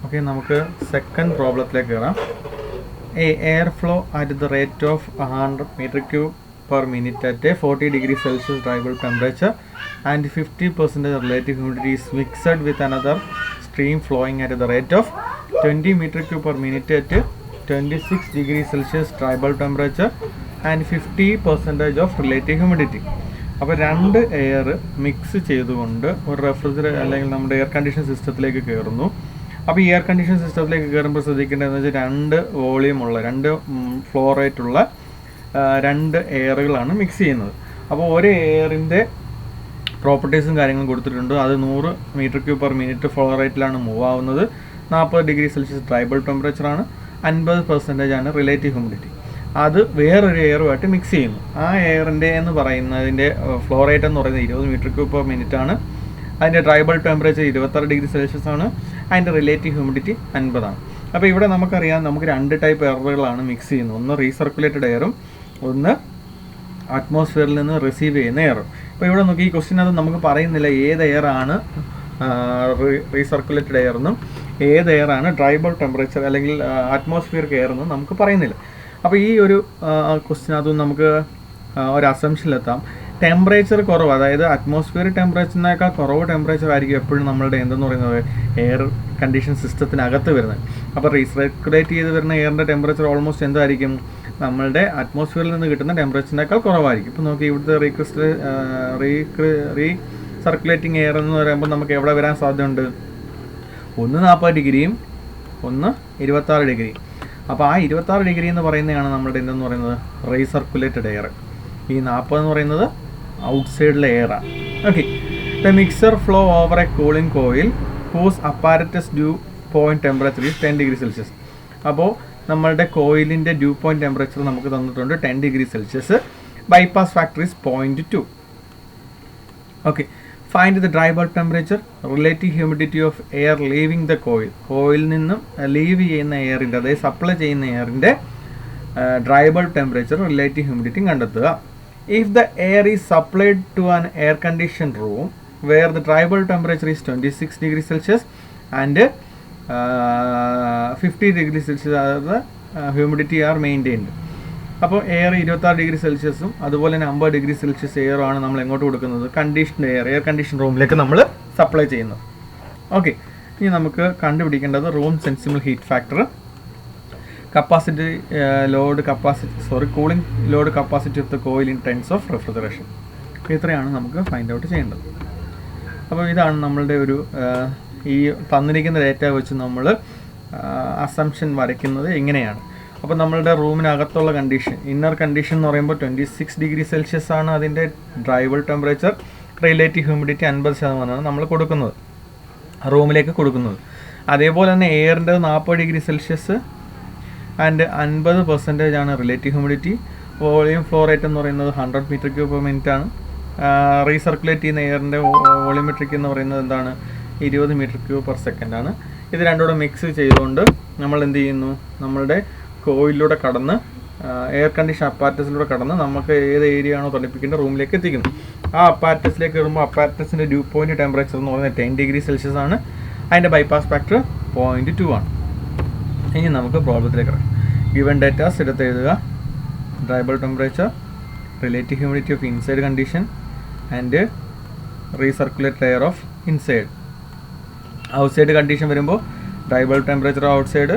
Okay, നമുക്ക് second പ്രോബ്ലത്തിലേക്ക് കയറാം. Air flow at the rate of 100 meter cube per minute at a 40 degree Celsius dry bulb temperature and 50% relative humidity is mixed with another stream flowing at the rate of 20 meter cube per minute at 26 degree Celsius dry bulb temperature and 50% of relative humidity. അപ്പോൾ രണ്ട് air mix ചെയ്തുകൊണ്ട് ഒരു refrigerator അല്ലെങ്കിൽ നമ്മുടെ air condition സിസ്റ്റത്തിലേക്ക് കയറുന്നു. അപ്പോൾ ഈ എയർ കണ്ടീഷൻ സിസ്റ്റത്തിലേക്ക് കയറുമ്പോൾ ശ്രദ്ധിക്കേണ്ടതെന്ന് വെച്ചാൽ രണ്ട് വോളിയമുള്ള രണ്ട് ഫ്ലോ റേറ്റുള്ള രണ്ട് എയറുകളാണ് മിക്സ് ചെയ്യുന്നത്. അപ്പോൾ ഒരു എയറിൻ്റെ പ്രോപ്പർട്ടീസും കാര്യങ്ങളും കൊടുത്തിട്ടുണ്ട്. അത് 100 meter cube per minute flow റേറ്റിലാണ് മൂവ് ആവുന്നത്. 40 degree Celsius ഡ്രൈ ബൾബ് ടെമ്പറേച്ചറാണ്. 50% ആണ് റിലേറ്റീവ് ഹ്യൂമിഡിറ്റി. അത് വേറൊരു എയറുമായിട്ട് മിക്സ് ചെയ്യുന്നു. ആ എയറിൻ്റെ എന്ന് പറയുന്നതിൻ്റെ ഫ്ലോ റേറ്റ് എന്ന് പറയുന്നത് 20 meter cube per minute ആണ്. അതിൻ്റെ dry bulb temperature 26 degree Celsius ആണ്. അതിൻ്റെ റിലേറ്റീവ് ഹ്യൂമിഡിറ്റി 50 ആണ്. അപ്പോൾ ഇവിടെ നമുക്കറിയാം, നമുക്ക് രണ്ട് ടൈപ്പ് എയറുകളാണ് മിക്സ് ചെയ്യുന്നത്. ഒന്ന് റീസർക്കുലേറ്റഡ് എയറും ഒന്ന് അറ്റ്മോസ്ഫിയറിൽ നിന്ന് റിസീവ് ചെയ്യുന്ന എയറും. അപ്പോൾ ഇവിടെ നോക്കി, ഈ ക്വസ്റ്റ്യനകത്ത് നമുക്ക് പറയുന്നില്ല ഏത് എയറാണ് റീസർക്കുലേറ്റഡ് എയർ എന്നും ഏത് എയറാണ് ഡ്രൈ ബൾബ് ടെമ്പറേച്ചർ അല്ലെങ്കിൽ അറ്റ്മോസ്ഫിയറിക് എയർ എന്നും നമുക്ക് പറയുന്നില്ല. അപ്പോൾ ഈ ഒരു ക്വസ്റ്റ്യനകത്തും നമുക്ക് ഒരു അസംഷനിലെത്താം. ടെമ്പറേച്ചർ കുറവ്, അതായത് അറ്റ്മോസ്ഫിയർ ടെമ്പറേച്ചറിനേക്കാൾ കുറവ് ടെമ്പറേച്ചർ ആയിരിക്കും എപ്പോഴും നമ്മളുടെ എന്തെന്ന് പറയുന്നത് എയർ കണ്ടീഷൻ സിസ്റ്റത്തിനകത്ത് വരുന്നത്. അപ്പോൾ റീസർക്കുലേറ്റ് ചെയ്ത് വരുന്ന എയറിൻ്റെ ടെമ്പറേച്ചർ ഓൾമോസ്റ്റ് എന്തായിരിക്കും, നമ്മളുടെ അറ്റ്മോസ്ഫിയറിൽ നിന്ന് കിട്ടുന്ന ടെമ്പറേച്ചറിനേക്കാൾ കുറവായിരിക്കും. ഇപ്പോൾ നോക്കി, ഇവിടുത്തെ റീസർക്കുലേറ്റിംഗ് എയർ എന്ന് പറയുമ്പോൾ നമുക്ക് എവിടെ വരാൻ സാധ്യതയുണ്ട്? ഒന്ന് 40 ഡിഗ്രിയും ഒന്ന് 26 ഡിഗ്രിയും. അപ്പോൾ ആ 26 ഡിഗ്രി എന്ന് പറയുന്നതാണ് നമ്മളുടെ എന്തെന്ന് പറയുന്നത് റീസർക്കുലേറ്റഡ് എയർ. ഈ 40 എന്ന് പറയുന്നത് ഔട്ട്സൈഡിലെ എയറാണ്. Okay, the mixer flow over a cooling coil whose apparatus dew point temperature is 10 degree Celsius. അപ്പോൾ നമ്മളുടെ കോയിലിൻ്റെ ഡ്യൂ പോയിൻറ്റ് ടെമ്പറേച്ചർ നമുക്ക് തന്നിട്ടുണ്ട് 10 degree Celsius. Bypass factor is 0.2. Okay, find the dry bulb temperature, relative humidity of air leaving the coil. കോയിലിൽ നിന്നും leave ചെയ്യുന്ന എയറിൻ്റെ, അതായത് supply ചെയ്യുന്ന എയറിൻ്റെ dry bulb temperature relative humidity കണ്ടെത്തുക. If the air is supplied to an air condition room where the dry bulb temperature is 26 degree Celsius and 50 degree Celsius humidity are maintained. അപ്പോൾ air 26 degree Celsius അതുപോലെ തന്നെ 50 degree Celsius എയറുമാണ് നമ്മൾ എങ്ങോട്ട് കൊടുക്കുന്നത്? Conditioned air condition റൂമിലേക്ക് നമ്മൾ supply ചെയ്യുന്നത്. Okay, ഇനി നമുക്ക് കണ്ടുപിടിക്കേണ്ടത് room sensible heat factor, capacity cooling load capacity of the coil in times of refrigeration. ഇത്രയാണ് നമുക്ക് ഫൈൻഡ് ഔട്ട് ചെയ്യേണ്ടത്. അപ്പോൾ ഇതാണ് നമ്മളുടെ ഒരു ഈ തന്നിരിക്കുന്ന ഡേറ്റ വെച്ച് നമ്മൾ അസംഷൻ വരയ്ക്കുന്നത് എങ്ങനെയാണ്. അപ്പോൾ നമ്മളുടെ റൂമിനകത്തുള്ള കണ്ടീഷൻ, ഇന്നർ കണ്ടീഷൻ എന്ന് പറയുമ്പോൾ 26 degree Celsius ആണ് അതിൻ്റെ dry bulb temperature. Relative humidity 50% നമ്മൾ കൊടുക്കുന്നത്, റൂമിലേക്ക് കൊടുക്കുന്നത്. അതേപോലെ തന്നെ എയറിൻ്റെ 40 degree Celsius ആൻഡ് 50% ആണ് relative humidity. Volume flow rate എന്ന് പറയുന്നത് 100 meter cube per minute ആണ്. റീസർക്കുലേറ്റ് ചെയ്യുന്ന എയറിൻ്റെ വോളിയോമെട്രിക് എന്ന് പറയുന്നത് എന്താണ്? 20 meter cube per second ആണ്. ഇത് രണ്ടുകൂടെ മിക്സ് ചെയ്തുകൊണ്ട് നമ്മൾ എന്ത് ചെയ്യുന്നു, നമ്മളുടെ കോയിലൂടെ കടന്ന് എയർ കണ്ടീഷൻ അപ്പാരറ്റസിലൂടെ കടന്ന് നമുക്ക് ഏത് ഏരിയ ആണോ തണുപ്പിക്കേണ്ട റൂമിലേക്ക് എത്തിക്കുന്നു. ആ അപ്പാരറ്റസിലേക്ക് കയറുമ്പോൾ അപ്പാരറ്റസിൻ്റെ ഡ്യൂ പോയിൻറ്റ് ടെമ്പറേച്ചർ എന്ന് പറയുന്നത് 10 degree Celsius ആണ്. അതിൻ്റെ ബൈപ്പാസ് ഫാക്ടർ 0.2 ആണ്. ഇനി നമുക്ക് പ്രോബ്ലത്തിലേക്ക് ഇറങ്ങാം. ഗിവൻ ഡേറ്റാസ് എടുത്ത് എഴുതുക. Dry bulb temperature, relative humidity of inside condition and recirculated air of inside. Outside condition വരുമ്പോൾ dry bulb temperature outside,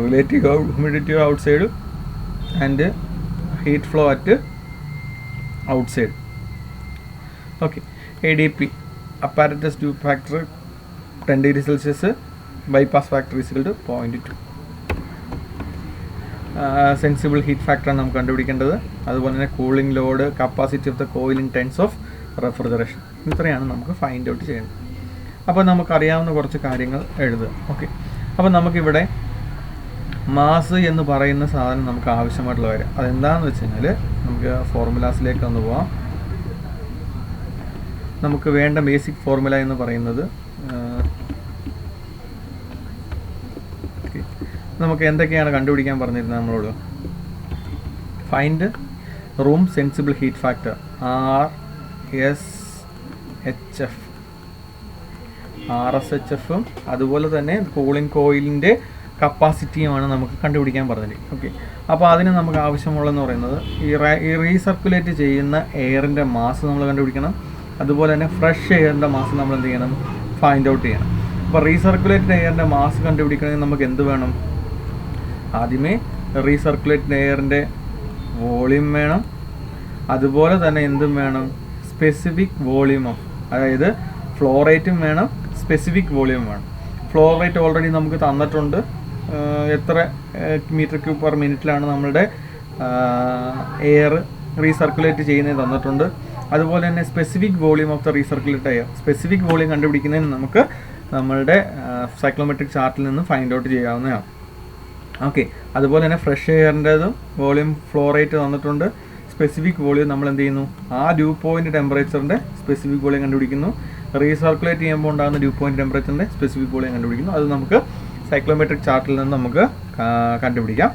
relative humidity outside and heat flow at outside. Okay, ADP apparatus dew factor 10 degree Celsius, bypass factor is equal to 0.2. Sensible heat ഫാക്ടറാണ് നമുക്ക് കണ്ടുപിടിക്കേണ്ടത്. അതുപോലെ തന്നെ cooling load, capacity of the coil in times of refrigeration. ഇത്രയാണ് നമുക്ക് find out ചെയ്യേണ്ടത്. അപ്പോൾ നമുക്കറിയാവുന്ന കുറച്ച് കാര്യങ്ങൾ എഴുതുക. ഓക്കെ, അപ്പോൾ നമുക്കിവിടെ മാസ് എന്ന് പറയുന്ന സാധനം നമുക്ക് ആവശ്യമായിട്ടുള്ള കാര്യം അതെന്താണെന്ന് വെച്ച് കഴിഞ്ഞാൽ, നമുക്ക് ഫോർമുലാസിലേക്ക് ഒന്ന് പോവാം. നമുക്ക് വേണ്ട ബേസിക് ഫോർമുല എന്ന് പറയുന്നത് നമുക്ക് എന്തൊക്കെയാണ് കണ്ടുപിടിക്കാൻ പറഞ്ഞിരുന്നത് നമ്മളോട്? Find room sensible heat factor RSHF. RSHFും അതുപോലെ തന്നെ കൂളിംഗ് കോയിലിൻ്റെ കപ്പാസിറ്റിയുമാണ് നമുക്ക് കണ്ടുപിടിക്കാൻ പറഞ്ഞത്. ഓക്കെ, അപ്പോൾ അതിന് നമുക്ക് ആവശ്യമുള്ളതെന്ന് പറയുന്നത് ഈ റീസർക്കുലേറ്റ് ചെയ്യുന്ന എയറിൻ്റെ മാസ് നമ്മൾ കണ്ടുപിടിക്കണം. അതുപോലെ തന്നെ ഫ്രഷ് എയറിൻ്റെ മാസ് നമ്മൾ എന്ത് ചെയ്യണം, ഫൈൻഡ് ഔട്ട് ചെയ്യണം. അപ്പോൾ റീസർക്കുലേറ്റഡ് എയറിൻ്റെ മാസ് കണ്ടുപിടിക്കണമെങ്കിൽ നമുക്ക് എന്ത് വേണം? ആദ്യമേ റീസർക്കുലേറ്റഡ് എയറിൻ്റെ വോളിയം വേണം. അതുപോലെ തന്നെ എന്തും വേണം? സ്പെസിഫിക് വോളിയം ഓഫ്, അതായത് ഫ്ലോ റേറ്റും വേണം, സ്പെസിഫിക് വോളിയം വേണം. ഫ്ലോ റേറ്റ് ഓൾറെഡി നമുക്ക് തന്നിട്ടുണ്ട്, എത്ര മീറ്റർ ക്യൂബ് പെർ മിനിറ്റിലാണ് നമ്മളുടെ എയർ റീസർക്കുലേറ്റ് ചെയ്യുന്നത് തന്നിട്ടുണ്ട്. അതുപോലെ തന്നെ specific volume of the recirculated air, specific volume കണ്ടുപിടിക്കുന്നതിന് നമുക്ക് നമ്മളുടെ സൈക്ലോമെട്രിക് ചാർട്ടിൽ നിന്ന് ഫൈൻഡ് ഔട്ട് ചെയ്യാവുന്നതാണ്. ഓക്കെ, അതുപോലെ തന്നെ ഫ്രഷ് എയറിൻ്റെതും വോളിയം ഫ്ലോ റേറ്റ് തന്നിട്ടുണ്ട്. സ്പെസിഫിക് വോളിയം നമ്മൾ എന്ത് ചെയ്യുന്നു? ആ ഡ്യൂ പോയിൻറ്റ് ടെമ്പറേച്ചറിൻ്റെ സ്പെസിഫിക് വോളിയം കണ്ടുപിടിക്കുന്നു. റീസർക്കുലേറ്റ് ചെയ്യുമ്പോൾ ഉണ്ടാകുന്ന ഡ്യൂ പോയിൻറ്റ് ടെമ്പറേച്ചറിൻ്റെ സ്പെസിഫിക് വോളിയം കണ്ടുപിടിക്കുന്നു. അത് നമുക്ക് സൈക്ലോമെട്രിക് ചാർട്ടിൽ നിന്ന് നമുക്ക് കണ്ടുപിടിക്കാം.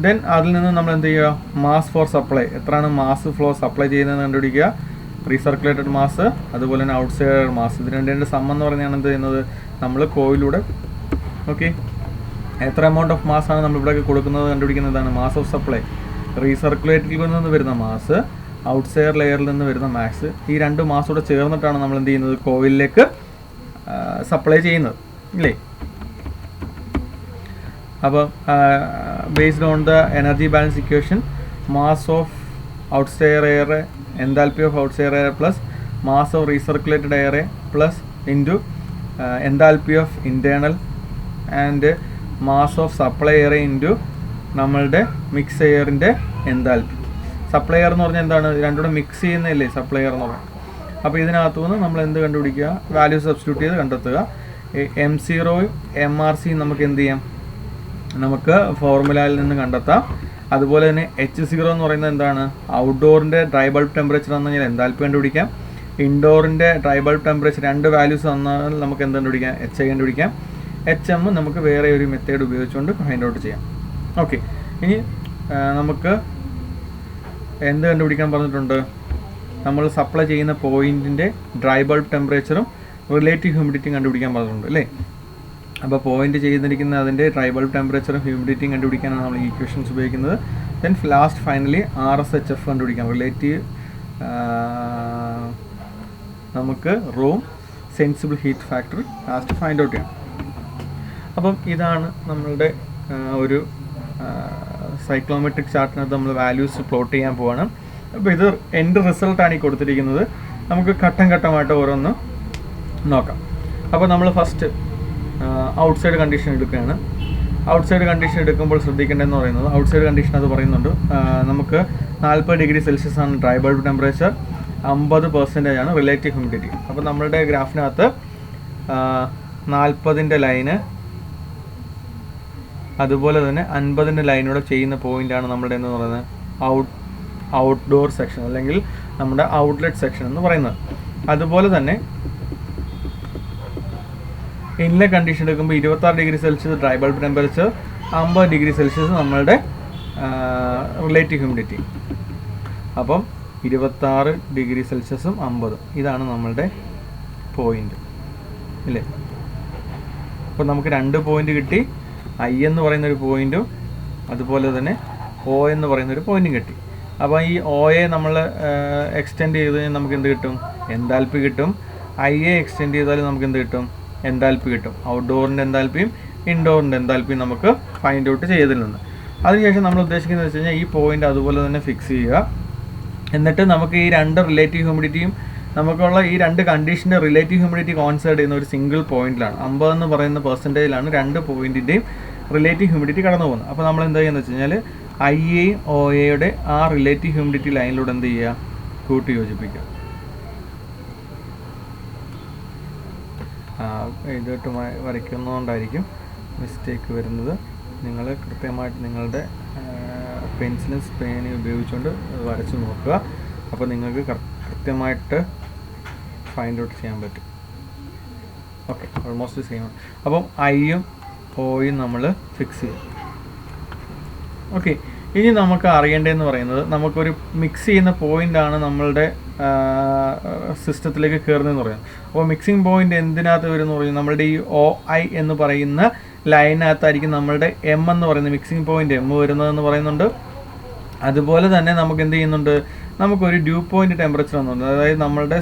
ദെൻ അതിൽ നിന്ന് നമ്മൾ എന്ത് ചെയ്യുക? മാസ് ഫോർ സപ്ലൈ, എത്രയാണ് മാസ് ഫ്ലോ സപ്ലൈ ചെയ്യുന്നതെന്ന് കണ്ടുപിടിക്കുക. റീസർക്കുലേറ്റഡ് മാസ്, അതുപോലെ തന്നെ ഔട്ട് സൈഡ് മാസ്, ഇത് രണ്ടിൻ്റെ സം എന്ന് പറഞ്ഞാണ് എന്ത് ചെയ്യുന്നത്? നമ്മൾ കോയിലൂടെ ഓക്കെ എത്ര എമൗണ്ട് ഓഫ് മാസാണ് നമ്മളിവിടെ കൊടുക്കുന്നത് കണ്ടുപിടിക്കുന്നതാണ് മാസ് ഓഫ് സപ്ലൈ. റീസർക്കുലേറ്റിൽ നിന്ന് വരുന്ന മാസ്, ഔട്ട് സൈഡ് ലെയറിൽ നിന്ന് വരുന്ന മാസ്, ഈ രണ്ട് മാസോടെ ചേർന്നിട്ടാണ് നമ്മൾ എന്ത് ചെയ്യുന്നത്? കോയിലിലേക്ക് സപ്ലൈ ചെയ്യുന്നത്, ഇല്ലേ? അപ്പോൾ based on the energy balance equation, mass of out side air, enthalpy of out side air plus mass of recirculated air plus into enthalpy of internal and mass of supply air into നമ്മളുടെ mix എയറിൻ്റെ enthalpy. Supply air എന്ന് പറഞ്ഞാൽ എന്താണ്? രണ്ടുകൂടെ mix ചെയ്യുന്നതല്ലേ supply air എന്ന് പറയുന്നത്. അപ്പോൾ ഇതിനകത്തു നിന്ന് നമ്മൾ എന്ത് കണ്ടുപിടിക്കുക? വാല്യൂ സബ്സ്റ്റിറ്റ്യൂട്ട് ചെയ്ത് കണ്ടെത്തുക. M0യും MRC നമുക്ക് എന്ത് ചെയ്യാം? നമുക്ക് ഫോർമുലയിൽ നിന്ന് കണ്ടെത്താം. അതുപോലെ തന്നെ H0 എന്ന് പറയുന്നത് എന്താണ്? ഔട്ട്ഡോറിൻ്റെ ഡ്രൈ ബൾബ് ടെമ്പറേച്ചർ എന്ന് പറഞ്ഞാൽ എൻതാൽപ്പി കണ്ടുപിടിക്കാം. ഇൻഡോറിൻ്റെ ഡ്രൈ ബൾബ് ടെമ്പറേച്ചർ രണ്ട് വാല്യൂസ് തന്നാൽ നമുക്ക് എന്ത് കണ്ടുപിടിക്കാം? HI കണ്ടുപിടിക്കാം. HM നമുക്ക് വേറെ ഒരു മെത്തേഡ് ഉപയോഗിച്ചുകൊണ്ട് ഫൈൻഡ് ഔട്ട് ചെയ്യാം. ഓക്കെ, ഇനി നമുക്ക് എന്ത് കണ്ടുപിടിക്കാൻ പറഞ്ഞിട്ടുണ്ട്? നമ്മൾ സപ്ലൈ ചെയ്യുന്ന പോയിൻറ്റിൻ്റെ ഡ്രൈ ബൾബ് ടെമ്പറേച്ചറും റിലേറ്റീവ് ഹ്യൂമിഡിറ്റിയും കണ്ടുപിടിക്കാൻ പറഞ്ഞിട്ടുണ്ട്, അല്ലേ? അപ്പോൾ പോയിന്റ് ചെയ്തിരിക്കുന്ന അതിൻ്റെ ഡ്രൈ ബൾബ് ടെമ്പറേച്ചറും ഹ്യൂമിഡിറ്റിയും കണ്ടുപിടിക്കാനാണ് നമ്മൾ ഈ ഇക്വേഷൻസ് ഉപയോഗിക്കുന്നത്. ദെൻ ലാസ്റ്റ് ഫൈനലി RSHF കണ്ടുപിടിക്കാം, റിലേറ്റീവ് നമുക്ക് room sensible heat factor last find out ചെയ്യാം. അപ്പം ഇതാണ് നമ്മളുടെ ഒരു സൈക്ലോമെട്രിക് ചാർട്ടിനകത്ത് നമ്മൾ വാല്യൂസ് പ്ലോട്ട് ചെയ്യാൻ പോവാണ്. അപ്പോൾ ഇത് എൻഡ് റിസൾട്ടാണ് ഈ കൊടുത്തിരിക്കുന്നത്. നമുക്ക് ഘട്ടം ഘട്ടമായിട്ട് ഓരോന്ന് നോക്കാം. അപ്പോൾ നമ്മൾ ഫസ്റ്റ് ഔട്ട്സൈഡ് കണ്ടീഷൻ എടുക്കുകയാണ്. ഔട്ട്സൈഡ് കണ്ടീഷൻ എടുക്കുമ്പോൾ ശ്രദ്ധിക്കേണ്ടതെന്ന് പറയുന്നത്, ഔട്ട്സൈഡ് കണ്ടീഷൻ അത് പറയുന്നുണ്ട്, നമുക്ക് 40 ഡിഗ്രി സെൽഷ്യസ് ആണ് ഡ്രൈ ബൾബ് ടെമ്പറേച്ചർ, 50% ആണ് റിലേറ്റീവ് ഹ്യൂമിഡിറ്റി. അപ്പോൾ നമ്മളുടെ ഗ്രാഫിനകത്ത് 40ൻ്റെ ലൈന് അതുപോലെ തന്നെ 50ൻ്റെ ലൈനൂടെ ചെയ്യുന്ന പോയിൻ്റാണ് നമ്മുടെ എന്ന് പറയുന്നത് ഔട്ട്ഡോർ സെക്ഷൻ അല്ലെങ്കിൽ നമ്മുടെ ഔട്ട്ലെറ്റ് സെക്ഷൻ എന്ന് പറയുന്നത്. അതുപോലെ തന്നെ ഇൻലെ കണ്ടീഷൻ എടുക്കുമ്പോൾ 26 degree Celsius dry bulb temperature, 50 degree Celsius നമ്മളുടെ റിലേറ്റീവ് ഹ്യൂമിഡിറ്റി. അപ്പം 26 ഡിഗ്രി സെൽഷ്യസും 50, ഇതാണ് നമ്മളുടെ പോയിൻ്റ്, ഇല്ലേ? അപ്പോൾ നമുക്ക് 2 പോയിൻ്റ് കിട്ടി. I എന്ന് പറയുന്നൊരു പോയിൻറ്റും അതുപോലെ തന്നെ O എന്ന് പറയുന്നൊരു പോയിൻറ്റും കിട്ടി. അപ്പോൾ ഈ OA നമ്മൾ എക്സ്റ്റെൻഡ് ചെയ്ത് കഴിഞ്ഞാൽ നമുക്ക് എന്ത് കിട്ടും? എൻതാൽപ്പി കിട്ടും. IA എക്സ്റ്റെൻഡ് ചെയ്താൽ നമുക്ക് എന്ത് കിട്ടും? എൻതാൽപ്പി കിട്ടും. ഔട്ട്ഡോറിൻ്റെ എൻതാൽപ്പിയും ഇൻഡോറിൻ്റെ എൻതാൽപ്പിയും നമുക്ക് ഫൈൻഡ് ഔട്ട് ചെയ്തതിൽ നിന്ന്. അതിനുശേഷം നമ്മൾ ഉദ്ദേശിക്കുന്നത് വെച്ച് കഴിഞ്ഞാൽ ഈ പോയിൻ്റ് അതുപോലെ തന്നെ ഫിക്സ് ചെയ്യുക. എന്നിട്ട് നമുക്ക് ഈ 2 റിലേറ്റീവ് ഹ്യൂമിഡിറ്റിയും നമുക്കുള്ള ഈ 2 കണ്ടീഷൻ്റെ റിലേറ്റീവ് ഹ്യൂമിഡിറ്റി കോൺസിഡർ ചെയ്യുന്ന ഒരു സിംഗിൾ പോയിന്റിലാണ്. 50 എന്ന് പറയുന്ന പെർസെൻറ്റേജിലാണ് 2 പോയിൻറ്റിൻ്റെയും റിലേറ്റീവ് ഹ്യൂമിഡിറ്റി കടന്നു പോകുന്നത്. അപ്പോൾ നമ്മൾ എന്താ ചെയ്യുന്നത് വെച്ച് കഴിഞ്ഞാൽ IAയും OAയുടെ ആ റിലേറ്റീവ് ഹ്യൂമിഡിറ്റി ലൈനിലൂടെ എന്ത് ചെയ്യുക? കൂട്ടി യോജിപ്പിക്കുക. ഇതോട്ട് വരയ്ക്കുന്നതുകൊണ്ടായിരിക്കും മിസ്റ്റേക്ക് വരുന്നത്. നിങ്ങൾ കൃത്യമായിട്ട് നിങ്ങളുടെ പെൻസിലും സ്പേനും ഉപയോഗിച്ചുകൊണ്ട് വരച്ച് നോക്കുക. അപ്പോൾ നിങ്ങൾക്ക് കൃത്യമായിട്ട് ഫൈൻഡ് ഔട്ട് ചെയ്യാൻ പറ്റും. Okay, almost same. അപ്പം ഐയും ഓയും നമ്മൾ ഫിക്സ് ചെയ്യും. ഓക്കെ, ഇനി നമുക്ക് അറിയേണ്ടതെന്ന് പറയുന്നത്, നമുക്കൊരു മിക്സ് ചെയ്യുന്ന പോയിൻ്റാണ് നമ്മളുടെ സിസ്റ്റത്തിലേക്ക് കയറുന്നതെന്ന് പറയുന്നത്. അപ്പോൾ മിക്സിംഗ് പോയിന്റ് എന്തിനകത്ത് വരുമെന്ന് പറയുന്നത് നമ്മളുടെ ഈ OI എന്ന് പറയുന്ന ലൈനകത്തായിരിക്കും നമ്മളുടെ M എന്ന് പറയുന്ന മിക്സിംഗ് പോയിന്റ് M വരുന്നതെന്ന് പറയുന്നുണ്ട്. അതുപോലെ തന്നെ നമുക്ക് എന്ത് ചെയ്യുന്നുണ്ട്, നമുക്കൊരു ഡ്യൂ പോയിന്റ് ടെമ്പറേച്ചർ എന്നുണ്ട്. അതായത് നമ്മളുടെ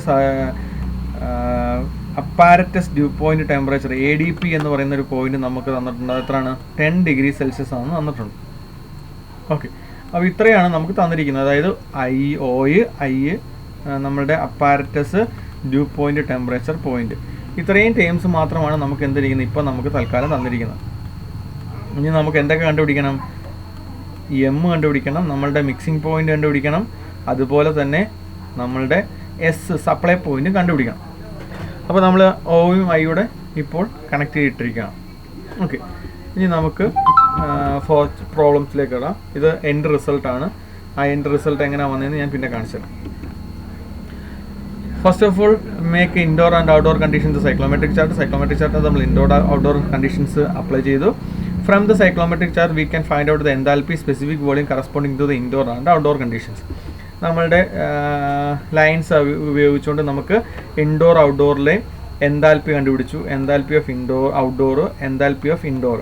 apparatus due point temperature ADP എന്ന് പറയുന്ന ഒരു പോയിന്റ് നമുക്ക് തന്നിട്ടുണ്ട്. എത്രയാണ്? 10 ഡിഗ്രി സെൽഷ്യസ് ആണ് തന്നിട്ടുണ്ട്. ഓക്കെ, അപ്പോൾ ഇത്രയാണ് നമുക്ക് തന്നിരിക്കുന്നത്. അതായത് I നമ്മളുടെ apparatus due point temperature point, ഇത്രയും ടേംസ് മാത്രമാണ് നമുക്ക് എന്തിരിക്കുന്നത് ഇപ്പോൾ നമുക്ക് തൽക്കാലം തന്നിരിക്കുന്നത്. ഇനി നമുക്ക് എന്തൊക്കെ കണ്ടുപിടിക്കണം? M കണ്ടുപിടിക്കണം, നമ്മളുടെ മിക്സിംഗ് പോയിന്റ് കണ്ടുപിടിക്കണം, അതുപോലെ തന്നെ നമ്മളുടെ S സപ്ലൈ പോയിന്റ് കണ്ടുപിടിക്കണം. അപ്പോൾ നമ്മൾ Oയും Iയുടെ ഇപ്പോൾ കണക്ട് ചെയ്തിട്ടിരിക്കുകയാണ്. ഓക്കെ, ഇനി നമുക്ക് ഫോർത്ത് പ്രോബ്ലംസിലേക്ക് ഇടാം. ഇത് എൻഡ് റിസൾട്ടാണ്. ആ എൻഡ് റിസൾട്ട് എങ്ങനെയാണ് വന്നതെന്ന് ഞാൻ പിന്നെ കാണിച്ചു തരാം. First of all make indoor and outdoor conditions psychrometric chart. Psychrometric chart നമ്മൾ ഇൻഡോർ ഔട്ട്ഡോർ കണ്ടീഷൻസ് അപ്ലൈ ചെയ്തു. From the psychrometric chart we can find out the enthalpy specific volume corresponding to the indoor and outdoor conditions. നമ്മളുടെ lines ഉപയോഗിച്ചുകൊണ്ട് നമുക്ക് indoor ഔട്ട്ഡോറിലെ enthalpy കണ്ടുപിടിച്ചു. Enthalpy of indoor outdoor, enthalpy of indoor.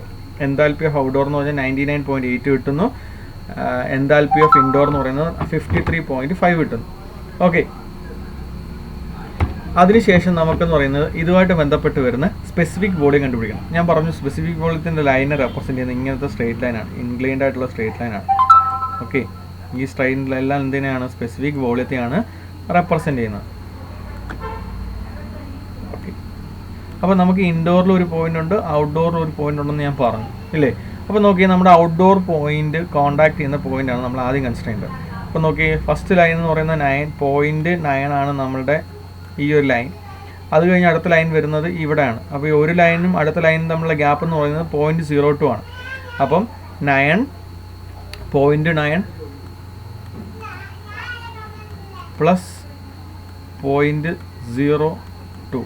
Enthalpy of outdoor എന്ന് പറഞ്ഞാൽ 99.8 കിട്ടുന്നു. Enthalpy of indoor എന്ന് പറയുന്നത് 53.5 കിട്ടുന്നു. ഓക്കെ, അതിനുശേഷം നമുക്കെന്ന് പറയുന്നത് ഇതുമായിട്ട് ബന്ധപ്പെട്ട് വരുന്ന സ്പെസിഫിക് വോളിയം കണ്ടുപിടിക്കണം. ഞാൻ പറഞ്ഞു സ്പെസിഫിക് വോളിയത്തിൻ്റെ ലൈനെ റെപ്രസെൻറ്റ് ചെയ്യുന്നത് ഇങ്ങനത്തെ സ്ട്രേറ്റ് ലൈനാണ്, ഇൻക്ലൈൻഡ് ആയിട്ടുള്ള സ്ട്രേറ്റ് ലൈനാണ്. ഓക്കെ, ഈ സ്ട്രൈറ്റിലെല്ലാം എന്തിനാണ്? സ്പെസിഫിക് വോളിയത്തെയാണ് റെപ്രസെൻറ്റ് ചെയ്യുന്നത്. ഓക്കെ, അപ്പോൾ നമുക്ക് ഇൻഡോറിൽ ഒരു പോയിന്റ് ഉണ്ട്, ഔട്ട്ഡോറിൽ ഒരു പോയിന്റ് ഉണ്ടെന്ന് ഞാൻ പറഞ്ഞു ഇല്ലേ? അപ്പോൾ നോക്കിയാൽ നമ്മുടെ ഔട്ട്ഡോർ പോയിന്റ് കോൺടാക്ട് ചെയ്യുന്ന പോയിന്റാണ് നമ്മൾ ആദ്യം കൺസിഡർ ചെയ്യേണ്ടത്. അപ്പോൾ നോക്കിയേ, ഫസ്റ്റ് ലൈൻ എന്ന് പറയുന്നത് 9.9 ആണ് നമ്മളുടെ ഈ ഒരു ലൈൻ. അത് കഴിഞ്ഞ് അടുത്ത ലൈൻ വരുന്നത് ഇവിടെയാണ്. അപ്പോൾ ഈ ഒരു ലൈനും അടുത്ത ലൈനും തമ്മിലുള്ള ഗ്യാപ്പ് എന്ന് പറയുന്നത് 0.02 ആണ്. അപ്പം 9.9 പ്ലസ് 0.02.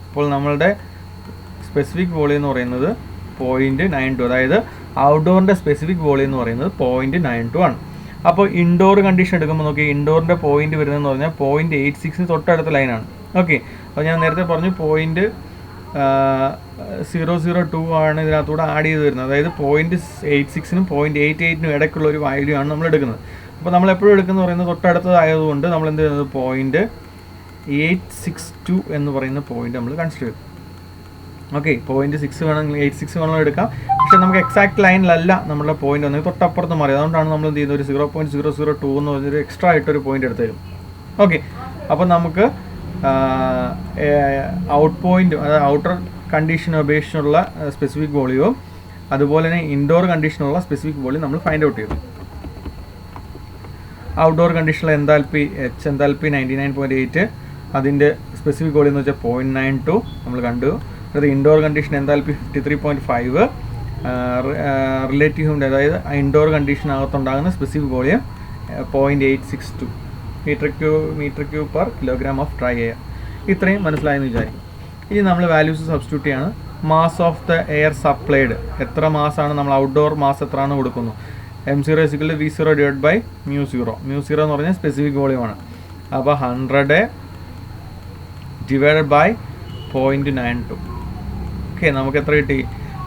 അപ്പോൾ നമ്മളുടെ സ്പെസിഫിക് വോളിയം എന്ന് പറയുന്നത് 0.92, അതായത് ഔട്ട്ഡോറിൻ്റെ സ്പെസിഫിക് വോളിയം എന്ന് പറയുന്നത് 0.92 ആണ്. അപ്പോൾ ഇൻഡോർ കണ്ടീഷൻ എടുക്കുമ്പോൾ നോക്കി, ഇൻഡോറിൻ്റെ പോയിന്റ് വരുന്നതെന്ന് പറഞ്ഞാൽ 0.86 തൊട്ടടുത്ത ലൈനാണ്. ഓക്കെ, അപ്പോൾ ഞാൻ നേരത്തെ പറഞ്ഞു 0.002 ആണ് ഇതിനകത്തൂടെ ആഡ് ചെയ്ത് വരുന്നത്. അതായത് 0.86നും 0.88നും ഇടയ്ക്കുള്ള ഒരു വാല്യൂ ആണ് നമ്മൾ എടുക്കുന്നത്. അപ്പോൾ നമ്മൾ എപ്പോഴും എടുക്കുന്ന പറയുന്നത് തൊട്ടടുത്തതായതുകൊണ്ട് നമ്മൾ എന്ത് ചെയ്യുന്നത് 0.862 എന്ന് പറയുന്ന പോയിന്റ് നമ്മൾ കൺസിഡർ ചെയ്തു. ഓക്കെ, 0.6 വേണമെങ്കിൽ 86 വേണമെങ്കിൽ എടുക്കാം. പക്ഷേ നമുക്ക് എക്സാക്ട് ലൈനിലല്ല നമ്മുടെ പോയിന്റ് വന്നത്, തൊട്ടപ്പുറത്ത് മാറി. അതുകൊണ്ടാണ് നമ്മൾ എന്ത് ചെയ്യുന്നത് ഒരു 0.002 എന്ന് പറഞ്ഞൊരു എക്സ്ട്രാ ആയിട്ടൊരു പോയിന്റ് എടുത്തേക്കും. ഓക്കെ, അപ്പോൾ നമുക്ക് ഔട്ട് പോയിന്റ്, അതായത് ഔട്ടർ കണ്ടീഷനെ അപേക്ഷിച്ചുള്ള സ്പെസിഫിക് വോളിയവും അതുപോലെ തന്നെ ഇൻഡോർ കണ്ടീഷനുള്ള സ്പെസിഫിക് വോളിയം നമ്മൾ ഫൈൻഡ് ഔട്ട് ചെയ്തു. ഔട്ട്ഡോർ കണ്ടീഷനിലെ എൻതാൽപ്പി എൻതാൽപ്പി 99.8, അതിൻ്റെ സ്പെസിഫിക് വോളിയം എന്ന് വെച്ചാൽ 0.92 നമ്മൾ കണ്ടു. അത് indoor condition enthalpy 53.5, relative humidity അതായത് ഇൻഡോർ കണ്ടീഷനകത്തുണ്ടാകുന്ന specific volume 0.862 metre cube per kilogram of dry air. ഇത്രയും മനസ്സിലായെന്ന് വിചാരിക്കും. ഇനി നമ്മൾ വാല്യൂസ് സബ്സ്റ്റിറ്റ്യൂട്ട് ചെയ്യാണ്. Mass of the air supplied, എത്ര മാസാണ് നമ്മൾ ഔട്ട്ഡോർ മാസ് എത്രയാണ് കൊടുക്കുന്നു? M0 = V0 / μ0. μ0 എന്ന് പറഞ്ഞാൽ സ്പെസിഫിക് വോളിയമാണ്. അപ്പോൾ 100 ഡിവൈഡഡ് ബൈ 0.92. ഓക്കെ, നമുക്ക് എത്ര കിട്ടി?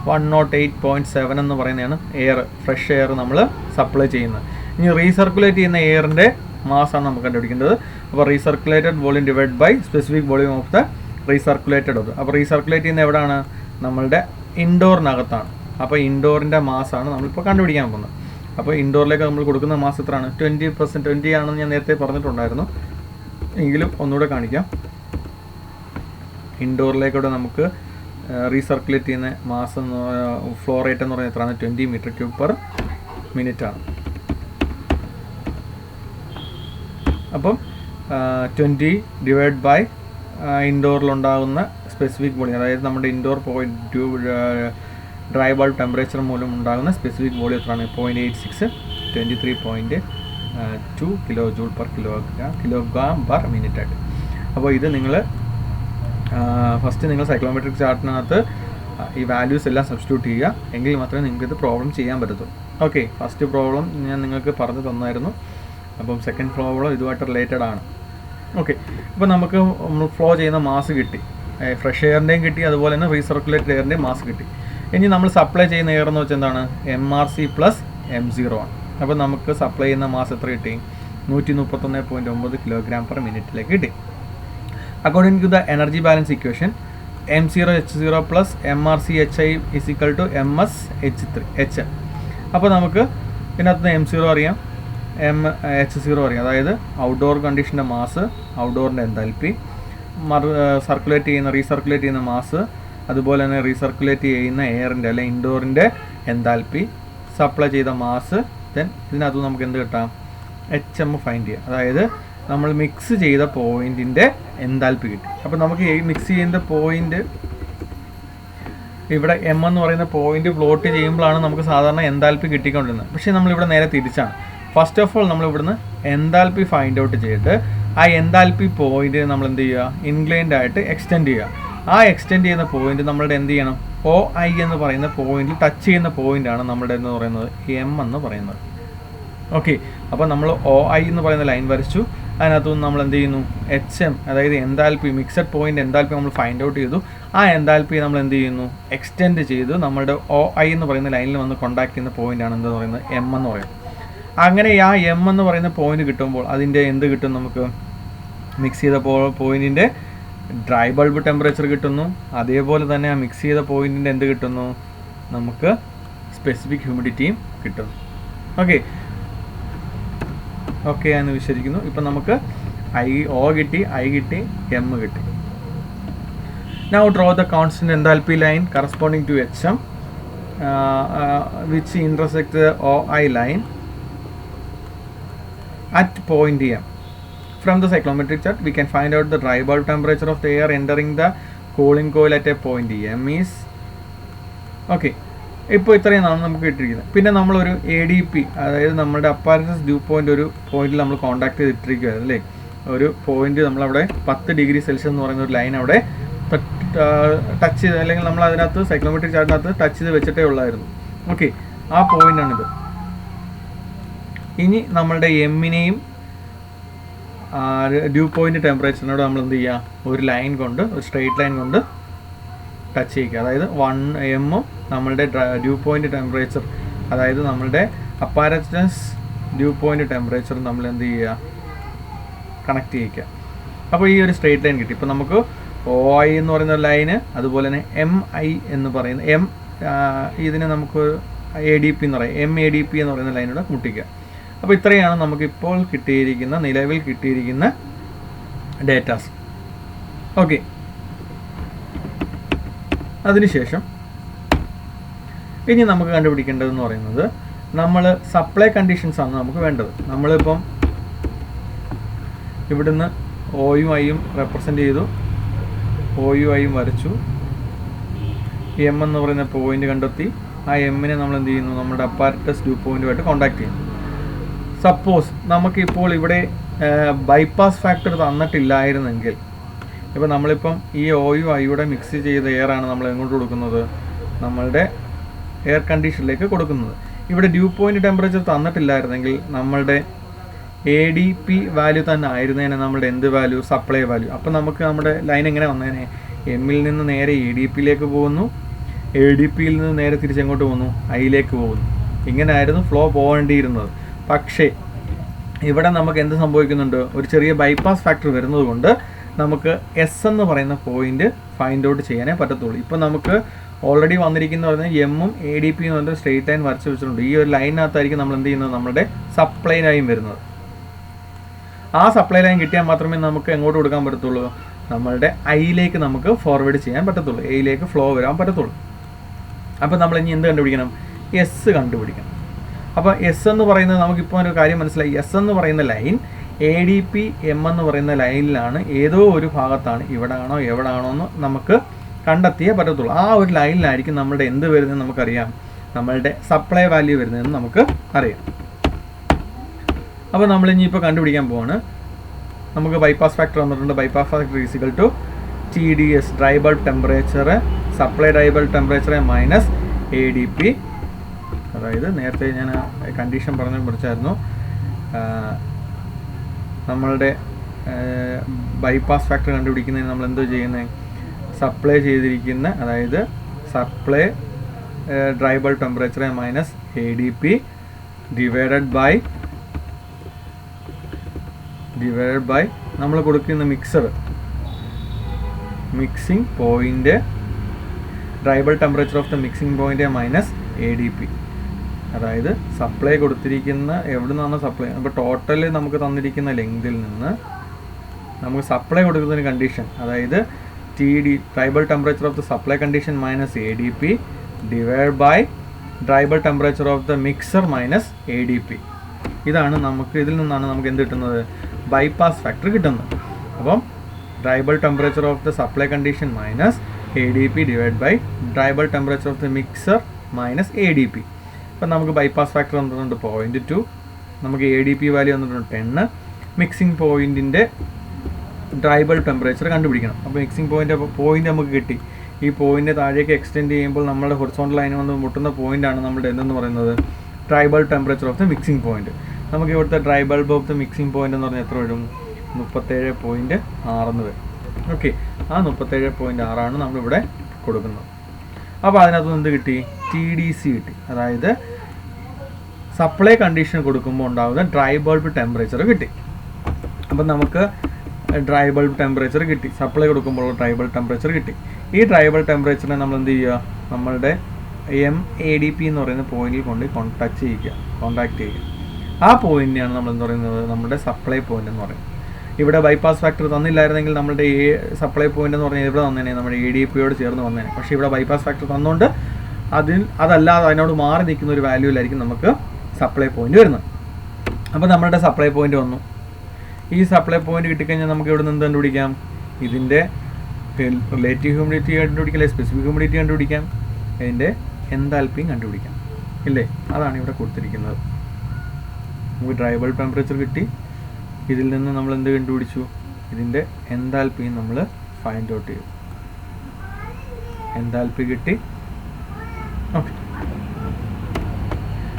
108.7 എന്ന് പറയുന്നതാണ് എയർ, ഫ്രഷ് എയർ നമ്മൾ സപ്ലൈ ചെയ്യുന്നത്. ഇനി റീസർക്കുലേറ്റ് ചെയ്യുന്ന എയറിൻ്റെ മാസാണ് നമുക്ക് കണ്ടുപിടിക്കേണ്ടത്. അപ്പോൾ recirculated volume divide by specific volume of the recirculated of. അപ്പോൾ റീസർക്കുലേറ്റ് ചെയ്യുന്ന എവിടെയാണ്? നമ്മളുടെ ഇൻഡോറിനകത്താണ്. അപ്പോൾ ഇൻഡോറിൻ്റെ മാസാണ് നമ്മളിപ്പോൾ കണ്ടുപിടിക്കാൻ പോകുന്നത്. അപ്പോൾ ഇൻഡോറിലേക്ക് നമ്മൾ കൊടുക്കുന്ന മാസ് എത്രയാണ്? 20% ആണെന്ന് ഞാൻ നേരത്തെ പറഞ്ഞിട്ടുണ്ടായിരുന്നു, എങ്കിലും ഒന്നുകൂടെ കാണിക്കാം. ഇൻഡോറിലേക്കൂടെ നമുക്ക് റീസർക്കുലേറ്റ് ചെയ്യുന്ന മാസ് ഫ്ലോ റേറ്റ് എന്ന് പറയുന്നത് എത്രയാണ്? 20 മീറ്റർ ക്യൂബ് പെർ മിനിറ്റ് ആണ്. അപ്പം 20 ഡിവൈഡ് ബൈ ഇൻഡോറിലുണ്ടാകുന്ന സ്പെസിഫിക് വോളിയം, അതായത് നമ്മുടെ ഇൻഡോർ ഡ്രൈ ബൾബ് ടെമ്പറേച്ചർ മൂലം ഉണ്ടാകുന്ന സ്പെസിഫിക് വോളിയം എത്രയാണ്? 0.86, 23.2 kilo joule per kilogram per minute ആയിട്ട്. അപ്പോൾ ഇത് നിങ്ങൾ ഫസ്റ്റ് നിങ്ങൾ സൈക്ലോമെട്രിക് ചാർട്ടിനകത്ത് ഈ വാല്യൂസ് എല്ലാം സബ്സ്റ്റിറ്റ്യൂട്ട് ചെയ്യുക, എങ്കിൽ മാത്രമേ നിങ്ങൾക്ക് ഇത് പ്രോബ്ലം ചെയ്യാൻ പറ്റത്തുള്ളൂ. ഓക്കെ, ഫസ്റ്റ് പ്രോബ്ലം ഞാൻ നിങ്ങൾക്ക് പറഞ്ഞു തന്നായിരുന്നു. അപ്പം സെക്കൻഡ് പ്രോബ്ലം ഇതുമായിട്ട് റിലേറ്റഡ് ആണ്. ഓക്കെ, ഇപ്പോൾ നമുക്ക് ഫ്ലോ ചെയ്യുന്ന മാസ് കിട്ടി, ഫ്രഷ് എയറിൻ്റെയും കിട്ടി, അതുപോലെ തന്നെ റീസർക്കുലേറ്റഡ് എയറിൻ്റെയും മാസ് കിട്ടി. ഇനി നമ്മൾ സപ്ലൈ ചെയ്യുന്ന എയർ എന്ന് വെച്ചാൽ എന്താണ്? MRC പ്ലസ് M0 ആണ്. അപ്പോൾ നമുക്ക് സപ്ലൈ ചെയ്യുന്ന മാസ് എത്ര കിട്ടി? 131.9 kg/min കിട്ടി. According to the energy balance equation M0H0 plus MRCHI is equal to MSH3. അപ്പോൾ നമുക്ക് ഇതിനകത്ത് M0 അറിയാം, H0 അറിയാം. അതായത് ഔട്ട്ഡോർ കണ്ടീഷൻ്റെ മാസ്, ഔട്ട്ഡോറിൻ്റെ എൻതാൽപ്പി, റീസർക്കുലേറ്റ് ചെയ്യുന്ന മാസ്, അതുപോലെ തന്നെ റീസർക്കുലേറ്റ് ചെയ്യുന്ന എയറിൻ്റെ അല്ലെങ്കിൽ ഇൻഡോറിൻ്റെ എൻതാൽപ്പി, സപ്ലൈ ചെയ്ത മാസ്. ദെൻ ഇതിനകത്ത് നമുക്ക് എന്ത് കിട്ടാം? HM ഫൈൻഡ് ചെയ്യാം. അതായത് നമ്മൾ മിക്സ് ചെയ്ത പോയിൻറ്റിൻ്റെ എൻതാൽപ്പി കിട്ടി. അപ്പോൾ നമുക്ക് ഈ മിക്സ് ചെയ്യുന്ന പോയിൻ്റ് ഇവിടെ M എന്ന് പറയുന്ന പോയിന്റ് പ്ലോട്ട് ചെയ്യുമ്പോഴാണ് നമുക്ക് സാധാരണ എൻതാൽപ്പി കിട്ടിക്കൊണ്ടിരുന്നത്. പക്ഷേ നമ്മളിവിടെ നേരെ തിരിച്ചാണ്. ഫസ്റ്റ് ഓഫ് ഓൾ നമ്മൾ ഇവിടുന്ന് എൻതാൽപ്പി ഫൈൻഡ് ഔട്ട് ചെയ്തിട്ട് ആ എൻതാൽപ്പി പോയിന്റ് നമ്മൾ എന്ത് ചെയ്യുക? ഇൻക്ലൈൻഡ് ആയിട്ട് എക്സ്റ്റെൻഡ് ചെയ്യുക. ആ എക്സ്റ്റെൻഡ് ചെയ്യുന്ന പോയിന്റ് നമ്മളുടെ എന്ത് ചെയ്യണം? OI എന്ന് പറയുന്ന പോയിന്റിൽ ടച്ച് ചെയ്യുന്ന പോയിന്റാണ് നമ്മുടെ എന്ന് പറയുന്നത് M എന്ന് പറയുന്നത്. ഓക്കെ, അപ്പോൾ നമ്മൾ OI എന്ന് പറയുന്ന ലൈൻ വരച്ചു. അതിനകത്തുനിന്ന് നമ്മൾ എന്ത് ചെയ്യുന്നു? HM, അതായത് എൻതാൽപ്പി, മിക്സഡ് പോയിന്റ് എൻതാൽപ്പി നമ്മൾ ഫൈൻഡ് ഔട്ട് ചെയ്തു. ആ എൻതാൽപ്പി നമ്മൾ എന്ത് ചെയ്യുന്നു? എക്സ്റ്റെൻഡ് ചെയ്തു നമ്മുടെ OI എന്ന് പറയുന്ന ലൈനിൽ വന്ന് കോണ്ടാക്ട് ചെയ്യുന്ന പോയിന്റാണ് എന്ത് പറയുന്നത്? M എന്ന് പറയുന്നത്. അങ്ങനെ ആ M എന്ന് പറയുന്ന പോയിന്റ് കിട്ടുമ്പോൾ അതിൻ്റെ എന്ത് കിട്ടും? നമുക്ക് മിക്സ് ചെയ്ത പോയിന്റിൻ്റെ ഡ്രൈ ബൾബ് ടെമ്പറേച്ചർ കിട്ടുന്നു. അതേപോലെ തന്നെ ആ മിക്സ് ചെയ്ത പോയിന്റിൻ്റെ എന്ത് കിട്ടുന്നു? നമുക്ക് സ്പെസിഫിക് ഹ്യൂമിഡിറ്റിയും കിട്ടുന്നു. ഓക്കെ എന്ന് വിശ്വസിക്കുന്നു. ഇപ്പം നമുക്ക് O കിട്ടി, I കിട്ടി, M കിട്ടി. Now draw the constant enthalpy line corresponding to HM which intersects the OI line at point M. From the cyclometric chart we can find out the dry bulb temperature of the air entering the cooling coil at a point M is okay. ഇപ്പോൾ ഇത്രയാണ് നമുക്ക് കിട്ടിയിരിക്കുന്നത്. പിന്നെ നമ്മളൊരു ADP, അതായത് നമ്മുടെ apparatus due point ഒരു പോയിന്റിൽ നമ്മൾ കോൺടാക്ട് ചെയ്തിട്ടിരിക്കുകയായിരുന്നു അല്ലേ? ഒരു പോയിന്റ് നമ്മളവിടെ 10 ഡിഗ്രി സെൽഷ്യസ് എന്ന് പറയുന്ന ഒരു ലൈൻ അവിടെ ടച്ച് ചെയ്ത്, അല്ലെങ്കിൽ നമ്മൾ അതിനകത്ത് സൈക്ലോമെട്രിക് ചാർട്ടിനകത്ത് ടച്ച് ചെയ്ത് വെച്ചിട്ടേ ഉള്ളായിരുന്നു. ഓക്കെ, ആ പോയിന്റാണിത്. ഇനി നമ്മളുടെ എമ്മിനെയും ഡ്യൂ പോയിന്റ് ടെമ്പറേച്ചറിനോട് നമ്മൾ എന്ത് ചെയ്യുക? ഒരു ലൈൻ കൊണ്ട്, ഒരു സ്ട്രെയിറ്റ് ലൈൻ കൊണ്ട് ടച്ച് ചെയ്യുക. അതായത് 1M നമ്മളുടെ ഡ്യൂ പോയിന്റ് ടെമ്പറേച്ചർ, അതായത് നമ്മളുടെ അപ്പാരറ്റസ് ഡ്യൂ പോയിന്റ് ടെമ്പറേച്ചർ നമ്മൾ എന്ത് ചെയ്യുക? കണക്ട് ചെയ്യിക്കുക. അപ്പോൾ ഈ ഒരു സ്ട്രെയിറ്റ് ലൈൻ കിട്ടി. ഇപ്പോൾ നമുക്ക് OI എന്ന് പറയുന്ന ലൈന്, അതുപോലെ തന്നെ MI എന്ന് പറയുന്ന ഇതിന് നമുക്ക് ADP എന്ന് പറയും, MADP എന്ന് പറയുന്ന ലൈനോട് മുട്ടിക്കുക. അപ്പോൾ ഇത്രയാണ് നമുക്കിപ്പോൾ നിലവിൽ കിട്ടിയിരിക്കുന്ന ഡേറ്റാസ്. ഓക്കെ, അതിനുശേഷം ഇനി നമുക്ക് കണ്ടുപിടിക്കേണ്ടതെന്ന് പറയുന്നത് നമ്മൾ സപ്ലൈ കണ്ടീഷൻസ് ആണ് നമുക്ക് വേണ്ടത്. നമ്മളിപ്പം ഇവിടുന്ന് Oയും Iയും റെപ്രസെൻ്റ് ചെയ്തു, Oയും Iയും വരച്ചു, M എന്ന് പറയുന്ന പോയിന്റ് കണ്ടെത്തി. ആ എമ്മിനെ നമ്മൾ എന്ത് ചെയ്യുന്നു? നമ്മുടെ അപ്പാരറ്റസ് ഡ്യൂ പോയിന്റുമായിട്ട് കോൺടാക്ട് ചെയ്യുന്നു. സപ്പോസ് നമുക്കിപ്പോൾ ഇവിടെ ബൈപ്പാസ് ഫാക്ടർ തന്നിട്ടില്ലായിരുന്നെങ്കിൽ, ഇപ്പോൾ നമ്മളിപ്പം ഈ Oയും Iയുടെ മിക്സ് ചെയ്ത എയറാണ് നമ്മൾ എങ്ങോട്ട് കൊടുക്കുന്നത്? നമ്മളുടെ എയർ കണ്ടീഷനിലേക്ക് കൊടുക്കുന്നത്. ഇവിടെ ഡ്യൂ പോയിന്റ് ടെമ്പറേച്ചർ തന്നിട്ടില്ലായിരുന്നെങ്കിൽ നമ്മളുടെ ADP വാല്യൂ തന്നെ ആയിരുന്നേനെ നമ്മളുടെ എന്ത് വാല്യൂ? Supply value. അപ്പോൾ നമുക്ക് നമ്മുടെ ലൈൻ എങ്ങനെ വന്നേനെ? എമ്മിൽ നിന്ന് നേരെ ADPയിലേക്ക് പോകുന്നു, ADPയിൽ നിന്ന് നേരെ തിരിച്ചെങ്ങോട്ട് പോകുന്നു? Iയിലേക്ക് പോകുന്നു. ഇങ്ങനെയായിരുന്നു ഫ്ലോ പോകേണ്ടിയിരുന്നത്. പക്ഷേ ഇവിടെ നമുക്ക് എന്ത് സംഭവിക്കുന്നുണ്ട്? ഒരു ചെറിയ ബൈപ്പാസ് ഫാക്ടർ വരുന്നത് കൊണ്ട് നമുക്ക് S എന്ന് പറയുന്ന പോയിന്റ് ഫൈൻഡ് ഔട്ട് ചെയ്യാനേ പറ്റത്തുള്ളൂ. ഇപ്പോൾ നമുക്ക് ഓൾറെഡി വന്നിരിക്കുന്ന പറഞ്ഞാൽ എമ്മും ADP എന്ന് പറഞ്ഞ സ്ട്രെയിറ്റ് ലൈൻ വരച്ച് വെച്ചിട്ടുണ്ട്. ഈ ഒരു ലൈനകത്തായിരിക്കും നമ്മൾ എന്ത് ചെയ്യുന്നത്? നമ്മുടെ സപ്ലൈ ലൈൻ വരുന്നത്. ആ സപ്ലൈ ലൈൻ കിട്ടിയാൽ മാത്രമേ നമുക്ക് എങ്ങോട്ട് കൊടുക്കാൻ പറ്റത്തുള്ളൂ? നമ്മളുടെ Iയിലേക്ക് നമുക്ക് ഫോർവേഡ് ചെയ്യാൻ പറ്റത്തുള്ളൂ, Aയിലേക്ക് ഫ്ലോ വരാൻ പറ്റത്തുള്ളൂ. അപ്പോൾ നമ്മൾ ഇനി എന്ത് കണ്ടുപിടിക്കണം? S കണ്ടുപിടിക്കണം. അപ്പോൾ S എന്ന് പറയുന്നത് നമുക്കിപ്പോൾ ഒരു കാര്യം മനസ്സിലായി. S എന്ന് പറയുന്ന ലൈൻ ADP M എന്ന് പറയുന്ന ലൈനിലാണ്, ഏതോ ഒരു ഭാഗത്താണ്, ഇവിടാണോ എവിടാണോ എന്ന് നമുക്ക് കണ്ടെത്തിയേ പറ്റത്തുള്ളൂ. ആ ഒരു ലൈനിലായിരിക്കും നമ്മളുടെ എന്ത് വരുന്നതെന്ന് നമുക്കറിയാം, നമ്മളുടെ സപ്ലൈ വാല്യൂ വരുന്നതെന്ന് നമുക്ക് അറിയാം. അപ്പോൾ നമ്മൾ ഇനിയിപ്പോൾ കണ്ടുപിടിക്കാൻ പോവാണ്. നമുക്ക് ബൈപ്പാസ് ഫാക്ടർ വന്നിട്ടുണ്ട്. Bypass factor is equal to TDS, dry bulb temperature, supply dry bulb temperature minus ADP. അതായത് നേരത്തെ ഞാൻ കണ്ടീഷൻ പറഞ്ഞു പഠിച്ചായിരുന്നു, നമ്മളുടെ ബൈപ്പാസ് ഫാക്ടർ കണ്ടുപിടിക്കുന്നതിന് നമ്മൾ എന്തോ ചെയ്യുന്നത്, സപ്ലൈ ചെയ്തിരിക്കുന്ന, അതായത് supply dry bulb temperature minus ADP divided by നമ്മൾ കൊടുക്കുന്ന mixing point, dry bulb temperature of the mixing point minus ADP. അതായത് സപ്ലൈ കൊടുത്തിരിക്കുന്ന എവിടെ നിന്നാണ് സപ്ലൈ, അപ്പോൾ ടോട്ടൽ നമുക്ക് തന്നിരിക്കുന്ന ലെങ്തിൽ നിന്ന് നമുക്ക് സപ്ലൈ കൊടുക്കുന്നതിന് കണ്ടീഷൻ, അതായത് TD dry bulb temperature of the supply condition minus ADP divide by dry bulb temperature of the mixer minus ADP. ഇതാണ് ഇതിൽ നിന്നാണ് നമുക്ക് എന്ത് കിട്ടുന്നത്, ബൈപ്പാസ് ഫാക്ടർ കിട്ടുന്നത്. അപ്പം dry bulb temperature of the supply condition minus ADP divide by dry bulb temperature of the mixer minus ADP. അപ്പം നമുക്ക് ബൈപ്പാസ് ഫാക്ടർ വന്നിട്ടുണ്ട് 0.2, നമുക്ക് ADP വാല്യൂ വന്നിട്ടുണ്ട് 10. മിക്സിംഗ് പോയിൻറ്റിൻ്റെ ഡ്രൈ ബൾബ് ടെമ്പറേച്ചർ കണ്ടുപിടിക്കണം. അപ്പോൾ മിക്സിംഗ് പോയിൻ്റ് നമുക്ക് കിട്ടി. ഈ പോയിൻ്റ് താഴേക്ക് എക്സ്റ്റെൻഡ് ചെയ്യുമ്പോൾ നമ്മുടെ ഹൊറിസോണ്ടൽ ലൈൻ വന്ന് മുട്ടുന്ന പോയിൻ്റാണ് നമ്മുടെ എന്തെന്ന് പറയുന്നത്, dry bulb temperature of the mixing point. നമുക്ക് ഇവിടുത്തെ dry bulb of the mixing point എന്ന് പറഞ്ഞാൽ എത്ര വരും, 37.6 എന്ന് വരും. ഓക്കെ, ആ 37.6 നമ്മളിവിടെ കൊടുക്കുന്നത്. അപ്പോൾ അതിനകത്ത് എന്ത് കിട്ടി, TDC കിട്ടി. അതായത് സപ്ലൈ കണ്ടീഷൻ കൊടുക്കുമ്പോൾ ഉണ്ടാകുന്ന ഡ്രൈ ബൾബ് ടെമ്പറേച്ചർ കിട്ടി. അപ്പം നമുക്ക് ഡ്രൈ ബൾബ് ടെമ്പറേച്ചർ കിട്ടി, സപ്ലൈ കൊടുക്കുമ്പോൾ ഡ്രൈ ബൾബ് ടെമ്പറേച്ചർ കിട്ടി. ഈ ഡ്രൈ ബൾബ് ടെമ്പറേച്ചറിനെ നമ്മൾ എന്ത് ചെയ്യുക, നമ്മളുടെ MADP എന്ന് പറയുന്ന പോയിന്റിൽ കൊണ്ട് കോൺടാക്ട് ചെയ്യുക. ആ പോയിന്റിനെയാണ് നമ്മൾ എന്ത് പറയുന്നത്, നമ്മുടെ സപ്ലൈ പോയിന്റ് എന്ന് പറയുന്നത്. ഇവിടെ ബൈപ്പാസ് ഫാക്ടർ തന്നില്ലായിരുന്നെങ്കിൽ നമ്മുടെ സപ്ലൈ പോയിന്റ് എന്ന് പറഞ്ഞാൽ ഇവിടെ വന്നേനെ, നമ്മുടെ ADPയോട് ചേർന്ന് വന്നേനെ. പക്ഷേ ഇവിടെ ബൈപ്പാസ് ഫാക്ടർ തന്നുകൊണ്ട് അതല്ലാതെ അതിനോട് മാറി നിൽക്കുന്ന ഒരു വാല്യൂവിലായിരിക്കും നമുക്ക് സപ്ലൈ പോയിന്റ് വരുന്നത്. അപ്പോൾ നമ്മുടെ സപ്ലൈ പോയിന്റ് വന്നു. ഈ സപ്ലൈ പോയിന്റ് കിട്ടിക്കഴിഞ്ഞാൽ നമുക്ക് ഇവിടെ നിന്ന് എന്ത് കണ്ടുപിടിക്കാം, ഇതിൻ്റെ റിലേറ്റീവ് ഹ്യൂമിഡിറ്റി കണ്ടുപിടിക്കാം, അല്ലെങ്കിൽ സ്പെസിഫിക് ഹ്യൂമിഡിറ്റി കണ്ടുപിടിക്കാം, അതിൻ്റെ എൻതാൽപ്പിയും കണ്ടുപിടിക്കാം, ഇല്ലേ? അതാണ് ഇവിടെ കൊടുത്തിരിക്കുന്നത്. നമുക്ക് ഡ്രൈ ബൾബ് ടെമ്പറേച്ചർ കിട്ടി, ഇതിൽ നിന്ന് നമ്മൾ എന്ത് കണ്ടുപിടിച്ചു, ഇതിൻ്റെ എൻതാൽപ്പിയും നമ്മൾ ഫൈൻഡ് ഔട്ട് ചെയ്തു. എൻതാൽപ്പി കിട്ടി. ഓക്കെ,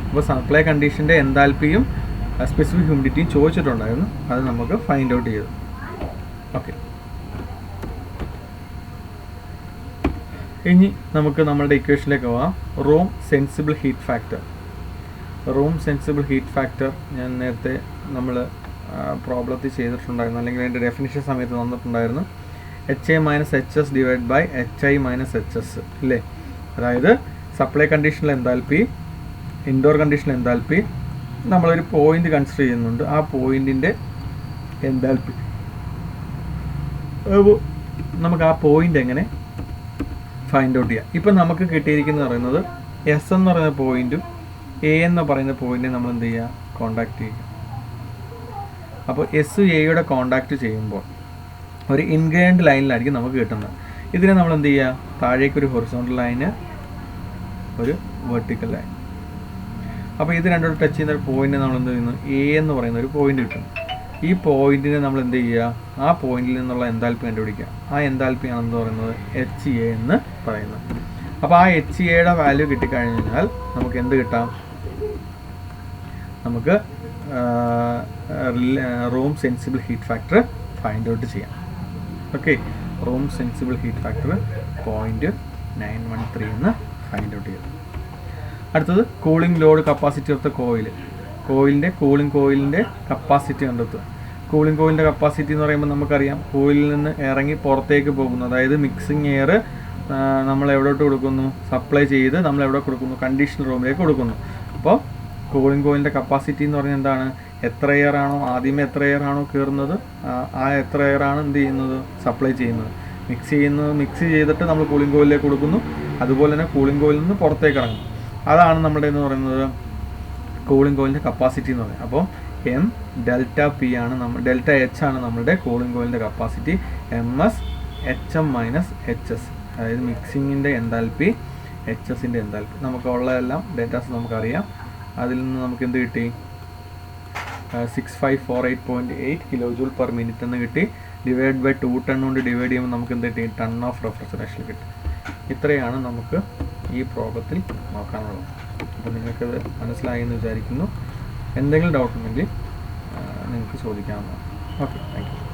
അപ്പോൾ സപ്ലൈ കണ്ടീഷൻ്റെ എൻതാൽപ്പിയും സ്പെസിഫിക് ഹ്യൂമിഡിറ്റിയും ചോദിച്ചിട്ടുണ്ടായിരുന്നു, അത് നമുക്ക് ഫൈൻഡ് ഔട്ട് ചെയ്തു. ഓക്കെ, ഇനി നമുക്ക് നമ്മളുടെ ഇക്വേഷനിലേക്ക് പോവാം. റൂം സെൻസിബിൾ ഹീറ്റ് ഫാക്ടർ ഞാൻ നേരത്തെ നമ്മൾ പ്രോബ്ലത്തിൽ ചെയ്തിട്ടുണ്ടായിരുന്നു, അല്ലെങ്കിൽ അതിൻ്റെ ഡെഫിനിഷൻ സമയത്ത് തന്നിട്ടുണ്ടായിരുന്നു. HA minus HS divide by HI minus HS, ഇല്ലേ? അതായത് സപ്ലൈ കണ്ടീഷനിൽ എൻതാൽപ്പി, ഇൻഡോർ കണ്ടീഷനിൽ എൻതാൽപ്പി, നമ്മളൊരു പോയിന്റ് കൺസിഡർ ചെയ്യുന്നുണ്ട്, ആ പോയിന്റിൻ്റെ എൻതാൽപ്പി. നമുക്ക് ആ പോയിന്റ് എങ്ങനെ ഫൈൻഡ് ഔട്ട് ചെയ്യാം? ഇപ്പം നമുക്ക് കിട്ടിയിരിക്കുന്നത് പറയുന്നത് S എന്ന് പറയുന്ന പോയിന്റും A എന്ന് പറയുന്ന പോയിന്റും നമ്മൾ എന്ത് ചെയ്യുക, കോണ്ടാക്ട് ചെയ്യുക. അപ്പോൾ SAയുടെ കോണ്ടാക്ട് ചെയ്യുമ്പോൾ ഒരു ഇൻഗ്രൈൻഡ് ലൈനിലായിരിക്കും നമുക്ക് കിട്ടുന്നത്. ഇതിനെ നമ്മൾ എന്ത് ചെയ്യുക, താഴേക്കൊരു ഹൊറിസോണ്ടൽ ലൈന്, ഒരു വെർട്ടിക്കൽ ലൈൻ. അപ്പോൾ ഇത് രണ്ടോട് ടച്ച് ചെയ്യുന്ന ഒരു പോയിന്റ് നമ്മൾ എന്ത് ചെയ്യുന്നു, A എന്ന് പറയുന്ന ഒരു പോയിന്റ് കിട്ടും. ഈ പോയിന്റിനെ നമ്മൾ എന്ത് ചെയ്യുക, ആ പോയിന്റിൽ നിന്നുള്ള എൻതാൽപ്പി കണ്ടുപിടിക്കുക. ആ എൻതാൽപ്പിയാണെന്ന് പറയുന്നത് HA എന്ന് പറയുന്നത്. അപ്പോൾ ആ HAയുടെ വാല്യൂ കിട്ടിക്കഴിഞ്ഞാൽ നമുക്ക് എന്ത് കിട്ടാം, നമുക്ക് room sensible heat factor find out ചെയ്യാം. Okay, room sensible heat factor 0.913 എന്ന് ഫൈൻഡ് ഔട്ട് ചെയ്തു. അടുത്തത് cooling load capacity of the കോയിലിൻ്റെ കോയിലിൻ്റെ കപ്പാസിറ്റി കണ്ടെത്തുക. കൂളിംഗ് കോയിലിൻ്റെ കപ്പാസിറ്റി എന്ന് പറയുമ്പോൾ നമുക്കറിയാം, കോയിലിൽ നിന്ന് ഇറങ്ങി പുറത്തേക്ക് പോകുന്നു, അതായത് മിക്സിംഗ് എയർ നമ്മൾ എവിടോട്ട് കൊടുക്കുന്നു, സപ്ലൈ ചെയ്ത് നമ്മൾ എവിടെ കൊടുക്കുന്നു, കണ്ടീഷണർ റൂമിലേക്ക് കൊടുക്കുന്നു. അപ്പോൾ കൂളിംഗ് കോയിലിൻ്റെ കപ്പാസിറ്റി എന്ന് പറഞ്ഞാൽ എന്താണ്, എത്ര എയർ ആണോ ആദ്യമേ എത്ര എയർ ആണോ കയറുന്നത്, ആ എത്ര എയർ ആണ് എന്ത് ചെയ്യുന്നത്, സപ്ലൈ ചെയ്യുന്നത്. മിക്സ് ചെയ്തിട്ട് നമ്മൾ കൂളിംഗ് കോയിലിലേക്ക് കൊടുക്കുന്നു, അതുപോലെ തന്നെ കൂളിംഗ് കോയിലിൽ നിന്ന് പുറത്തേക്ക് ഇറങ്ങും. അതാണ് നമ്മുടെ എന്ന് പറയുന്നത് കൂളിംഗ് കോയിലിൻ്റെ കപ്പാസിറ്റി എന്ന് പറയുന്നത്. അപ്പോൾ ΔP ആണ് ΔH ആണ് നമ്മളുടെ കൂളിംഗ് കോയിലിൻ്റെ capacity. MS HM minus HS, അതായത് മിക്സിങ്ങിൻ്റെ എൻതാൽപ്പി, HSൻ്റെ എൻതാൽപ്പി. നമുക്കുള്ളതെല്ലാം ഡേറ്റാസ് നമുക്കറിയാം. അതിൽ നിന്ന് നമുക്ക് എന്ത് കിട്ടി, 6548.8 kJ/min എന്ന് കിട്ടി. ഡിവൈഡ് ബൈ 2 ടൺ കൊണ്ട് ഡിവൈഡ് ചെയ്യുമ്പോൾ നമുക്ക് എന്ത് കിട്ടി, ടൺ ഓഫ് റെഫ്രിജറേഷൻ കിട്ടി. ഇത്രയാണ് നമുക്ക് ഈ പ്രോബ്ലത്തിൽ നോക്കാനുള്ളത്. അപ്പോൾ നിങ്ങൾക്കത് മനസ്സിലായി എന്ന് വിചാരിക്കുന്നു. എന്തെങ്കിലും ഡൗട്ട് ഉണ്ടെങ്കിൽ നിങ്ങൾക്ക് ചോദിക്കാവുന്നതാണ്. Okay, thank U.